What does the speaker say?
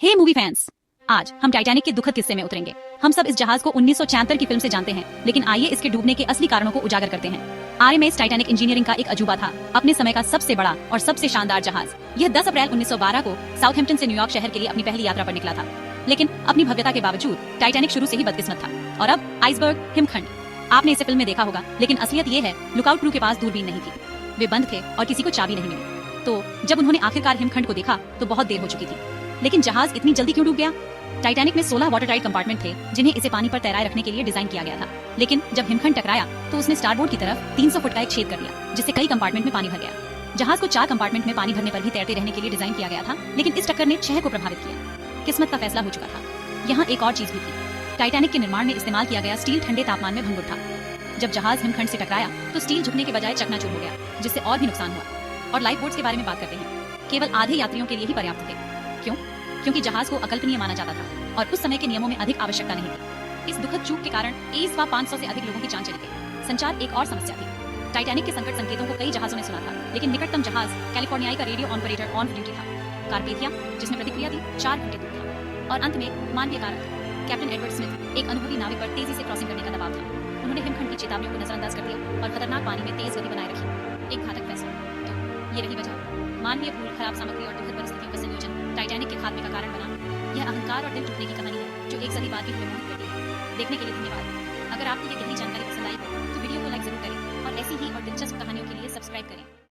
हे movie fans, आज हम Titanic के दुखद किस्से में उतरेंगे। हम सब इस जहाज को 1976 की फिल्म से जानते हैं, लेकिन आइए इसके डूबने के असली कारणों को उजागर करते हैं। आरएमएस टाइटैनिक इंजीनियरिंग का एक अजूबा था, अपने समय का सबसे बड़ा और सबसे शानदार जहाज। यह 10 अप्रैल 1912 को साउथहैम्पटन से न्यूयॉर्क शहर के लिए अपनी पहली यात्रा पर निकला था। लेकिन अपनी भव्यता के बावजूद टाइटैनिक शुरू से ही बदकिस्मत था। और अब आइसबर्ग, हिमखंड। आपने इसे फिल्म में देखा होगा, लेकिन असलियत ये है, लुकआउट क्रू के पास दूरबीन नहीं थी। वे बंद थे और किसी को चाबी नहीं मिली। तो जब उन्होंने आखिरकार हिमखंड को देखा तो बहुत देर हो चुकी थी। लेकिन जहाज इतनी जल्दी क्यों डूब गया? टाइटैनिक में 16 वाटर टाइट कंपार्टमेंट थे, जिन्हें इसे पानी पर तैराए रखने के लिए डिजाइन किया गया था। लेकिन जब हिमखंड टकराया तो उसने स्टारबोर्ड की तरफ 300 फुट का एक छेद कर दिया, जिससे कई कंपार्टमेंट में पानी भर गया। जहाज को 4 कंपार्टमेंट में पानी भरने पर भी तैरते रहने के लिए डिजाइन किया गया था, लेकिन इस टक्कर ने 6 को प्रभावित किया। किस्मत का फैसला हो चुका था। यहाँ एक और चीज भी थी। टाइटैनिक के निर्माण में इस्तेमाल किया गया स्टील ठंडे तापमान में भंगुर था। जब जहाज हिमखंड से टकराया तो स्टील झुकने के बजाय चकनाचूर हो गया, जिससे और भी नुकसान हुआ। और लाइफ बोट्स के बारे में बात करते हैं, केवल आधे यात्रियों के लिए ही पर्याप्त थे। क्यों? क्योंकि जहाज को अकल्पनीय माना जाता था और उस समय के नियमों में अधिक आवश्यकता नहीं थी। इस दुखद चूक के कारण इस बार 500 से अधिक लोगों की जान चली गई। संचार एक और समस्या थी। टाइटैनिक के संकट संकेतों को कई जहाजों ने सुना था, लेकिन निकटतम जहाज कैलिफोर्नियाई का रेडियो ऑपरेटर ऑन ड्यूटी था। कारपेथिया, जिसने प्रतिक्रिया दी, 4 घंटे दूर था। और अंत में मानवीय कारक। कैप्टन एडवर्ड स्मिथ, एक अनुभवी नाविक पर तेजी से क्रॉसिंग करने का दबाव था। उन्होंने हिमखंड की चेतावनियों को नजरअंदाज कर दिया और खतरनाक पानी में तेज गति बनाए रखी। एक घातक फैसला। तो ये रही वजह। मानवीय भूल, खराब सामग्री और दुखद परिस्थितियों का संयोजन टाइटैनिक के खात्मे का कारण बना। यह अहंकार और दिल टूटने की कहानी है, जो एक सदी बाद भी हमें मोहित करती है। देखने के लिए धन्यवाद। अगर आपको ये गहरी जानकारी पसंद आई हो तो वीडियो को लाइक जरूर करें और ऐसी ही और दिलचस्प कहानियों के लिए सब्सक्राइब करें।